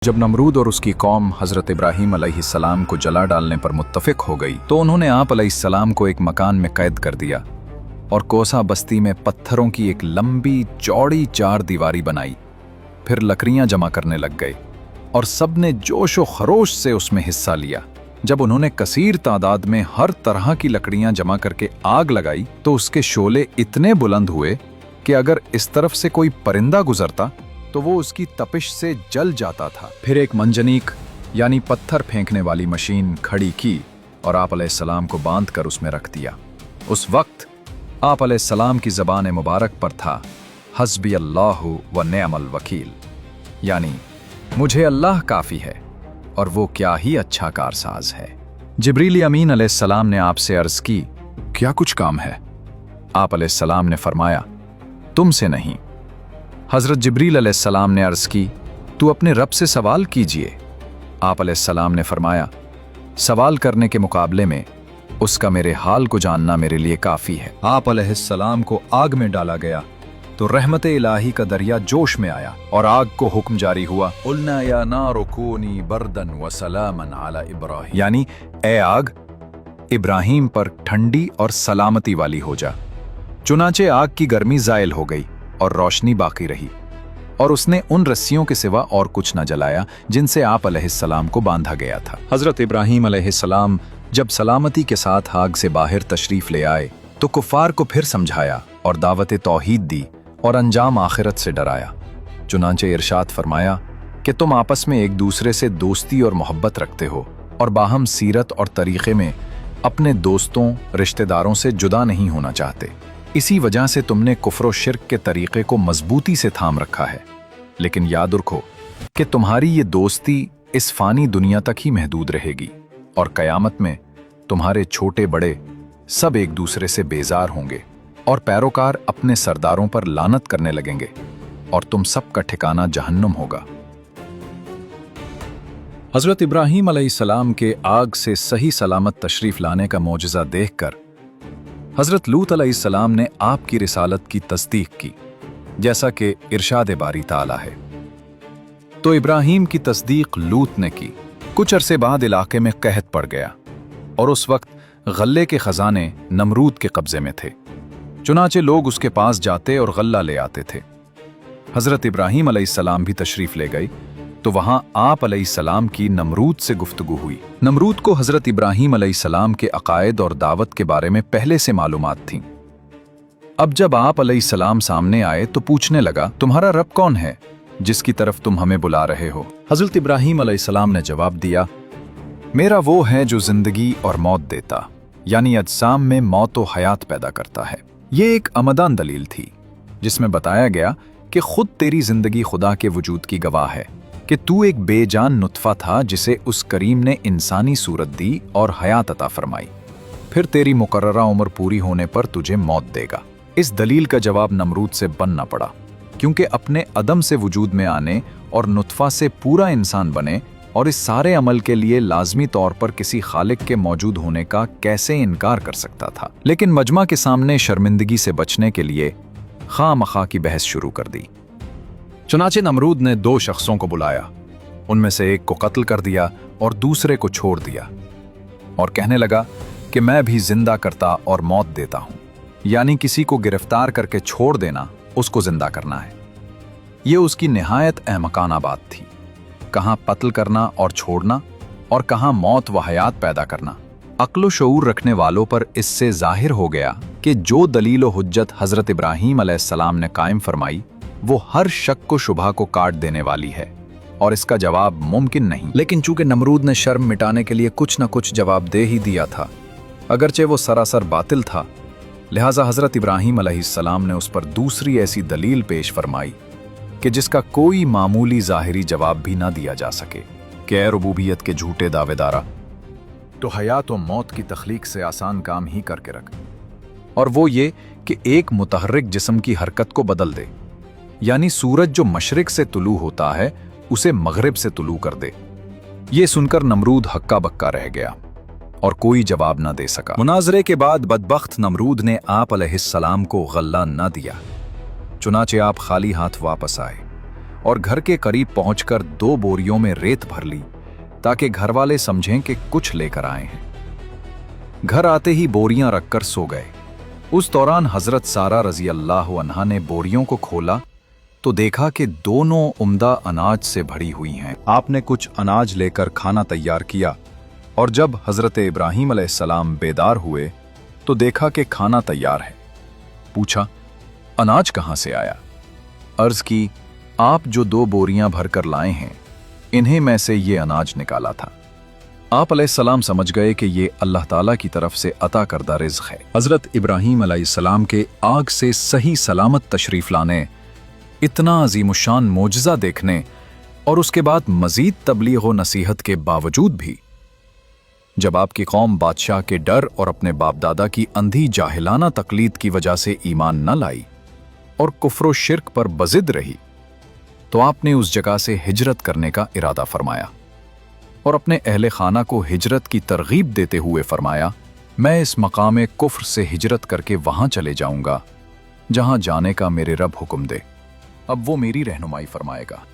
जब नमरूद और उसकी कौम हजरत इब्राहीम अलैहिस्सलाम को जला डालने पर मुत्तफिक हो गई तो उन्होंने आप अलैहिस्सलाम को एक मकान में कैद कर दिया और कोसा बस्ती में पत्थरों की एक लंबी चौड़ी चार दीवारी बनाई। फिर लकड़ियां जमा करने लग गए और सबने जोश व खरोश से उसमें हिस्सा लिया। जब उन्होंने कसीर तादाद में हर तरह की लकड़ियां जमा करके आग लगाई तो उसके शोले इतने बुलंद हुए कि अगर इस तरफ से कोई परिंदा गुजरता तो वो उसकी तपिश से जल जाता था। फिर एक मंजनीक यानी पत्थर फेंकने वाली मशीन खड़ी की और आप अलैहिस्सलाम को बांधकर उसमें रख दिया। उस वक्त आप अलैहिस्सलाम की ज़बान मुबारक पर था हस्बी अल्लाहु व निअमल वकील, यानी मुझे अल्लाह काफ़ी है और वो क्या ही अच्छा कारसाज है। जिब्रील अमीन अलैहिस्सलाम ने आपसे अर्ज़ की, क्या कुछ काम है? आप अलैहिस्सलाम ने फरमाया, तुमसे नहीं। हज़रत जिब्रील अलैहिस्सलाम ने अर्ज़ की, तू अपने रब से सवाल कीजिए। आप अलैहिस्सलाम ने फरमाया, सवाल करने के मुकाबले में उसका मेरे हाल को जानना मेरे लिए काफ़ी है। आप अलैहिस्सलाम को आग में डाला गया तो रहमत इलाही का दरिया जोश में आया और आग को हुक्म जारी हुआ, उल्ना या नारु कूनी बर्दन व सलामन अला इब्राहीम, यानी ए आग इब्राहीम पर ठंडी और सलामती वाली हो जा। चुनाचे आग की गर्मी ज़ायल हो गई और रोशनी बाकी रही और उसने उन रस्सियों के सिवा और कुछ न जलाया जिनसे आप अलैहिस्सलाम को बांधा गया था। हज़रत इब्राहीम अलैहिस्सलाम जब सलामती के साथ आग से बाहर तशरीफ ले आए तो कुफ़ार को फिर समझाया और दावत तौहीद दी और अंजाम आखिरत से डराया। चुनांचे इरशाद फरमाया कि तुम आपस में एक दूसरे से दोस्ती और मोहब्बत रखते हो और बाहम सीरत और तरीक़े में अपने दोस्तों रिश्तेदारों से जुदा नहीं होना चाहते। इसी वजह से तुमने कुफ्र और शिर्क के तरीक़े को मजबूती से थाम रखा है। लेकिन याद रखो कि तुम्हारी ये दोस्ती इस फ़ानी दुनिया तक ही महदूद रहेगी और क़यामत में तुम्हारे छोटे बड़े सब एक दूसरे से बेजार होंगे और पैरोकार अपने सरदारों पर लानत करने लगेंगे और तुम सब का ठिकाना जहन्नुम होगा। हज़रत इब्राहीम अलैहिस्सलाम के आग से सही सलामत तशरीफ़ लाने का मौजज़ा देखकर हज़रत लूत अलैहिस्सलाम ने आपकी रिसालत की तस्दीक की, जैसा कि इरशाद बारी ताला है। तो इब्राहीम की तस्दीक लूत ने की। कुछ अरसे बाद इलाके में कहत पड़ गया और उस वक्त गल्ले के खजाने नमरूद के कब्जे में थे। चुनाचे लोग उसके पास जाते और गल्ला ले आते थे। हज़रत इब्राहीम अलैहिस्सलाम भी तशरीफ़ ले गए तो वहां आप अलैहिस्सलाम की नमरूद से गुफ्तगू हुई। नमरूद को हज़रत इब्राहीम अलैहिस्सलाम के अकायद और दावत के बारे में पहले से मालूमात थीं। अब जब आप अलैहिस्सलाम सामने आए तो पूछने लगा, तुम्हारा रब कौन है जिसकी तरफ तुम हमें बुला रहे हो? हज़रत इब्राहीम अलैहिस्सलाम ने जवाब दिया, मेरा वो है जो जिंदगी और मौत देता, यानी अजसाम में मौत व हयात पैदा करता है। ये एक अमदान दलील थी जिसमें बताया गया कि खुद तेरी जिंदगी खुदा के वजूद की गवाह है कि तू एक बेजान नुत्फा था जिसे उस करीम ने इंसानी सूरत दी और हयात अता फरमाई। फिर तेरी मुकर्ररा उम्र पूरी होने पर तुझे मौत देगा। इस दलील का जवाब नमरूद से बनना पड़ा, क्योंकि अपने अदम से वजूद में आने और नुत्फा से पूरा इंसान बने और इस सारे अमल के लिए लाजमी तौर पर किसी खालिक के मौजूद होने का कैसे इनकार कर सकता था। लेकिन मजमा के सामने शर्मिंदगी से बचने के लिए खामखा की बहस शुरू कर दी। चुनाचे नमरूद ने दो शख्सों को बुलाया, उनमें से एक को कत्ल कर दिया और दूसरे को छोड़ दिया और कहने लगा कि मैं भी जिंदा करता और मौत देता हूं, यानी किसी को गिरफ्तार करके छोड़ देना उसको जिंदा करना है। ये उसकी निहायत अहमकाना बात थी। कहां कत्ल करना और छोड़ना और कहां मौत व हयात पैदा करना। अक्ल व शऊर रखने वालों पर इससे जाहिर हो गया कि जो दलील व हुज्जत हज़रत इब्राहीम अलैहिस्सलाम ने कायम फरमाई वो हर शक को शुबहा को काट देने वाली है और इसका जवाब मुमकिन नहीं। लेकिन चूंकि नमरूद ने शर्म मिटाने के लिए कुछ न कुछ जवाब दे ही दिया था, अगरचे वो सरासर बातिल था, लिहाजा हज़रत इब्राहीम अलैहिस्सलाम ने उस पर दूसरी ऐसी दलील पेश फरमाई कि जिसका कोई मामूली ज़ाहिरी जवाब भी ना दिया जा सके कि ए रुबूबियत के झूठे दावेदारा, तो हयात व मौत की तख्लीक से आसान काम ही करके रख, और वो ये कि एक मुतहर्रिक जिस्म की हरकत को बदल दे, यानी सूरज जो मशरिक से तुलू होता है उसे मगरिब से तुलू कर दे। ये सुनकर नमरूद हक्का बक्का रह गया और कोई जवाब ना दे सका। मुनाजरे के बाद बदबख्त नमरूद ने आप अलैहिस्सलाम को गल्ला ना दिया, चुनाचे आप खाली हाथ वापस आए और घर के करीब पहुंचकर 2 बोरियों में रेत भर ली ताकि घर वाले समझें कि कुछ लेकर आए हैं। घर आते ही बोरियां रखकर सो गए। उस दौरान हजरत सारा रजी अल्लाह अन्हा ने बोरियों को खोला तो देखा कि दोनों उम्दा अनाज से भरी हुई हैं। आपने कुछ अनाज लेकर खाना तैयार किया और जब हजरत इब्राहीम अलैहिस्सलाम बेदार हुए तो देखा कि खाना तैयार है। पूछा, अनाज कहां से आया? अर्ज की, आप जो 2 बोरियां भरकर लाए हैं, इन्हें में से ये अनाज निकाला था। आप अलैहिस्सलाम समझ गए कि ये अल्लाह ताला की तरफ से अता करदा रिज़्क़ है। हजरत इब्राहीम अलैहिस्सलाम के आग से सही सलामत तशरीफ लाने, इतना अजीमुशान मोजज़ा देखने और उसके बाद मजीद तबलीग व नसीहत के बावजूद भी जब आपकी कौम बादशाह के डर और अपने बाप दादा की अंधी जाहिलाना तकलीद की वजह से ईमान न लाई और कुफ्र शिर्क पर बजिद रही, तो आपने उस जगह से हिजरत करने का इरादा फरमाया और अपने अहले खाना को हिजरत की तरगीब देते हुए फरमाया, मैं इस मकाम कुफ्र से हिजरत करके वहां चले जाऊंगा जहां जाने का मेरे रब हुक्म दे, अब वो मेरी रहनुमाई फरमाएगा।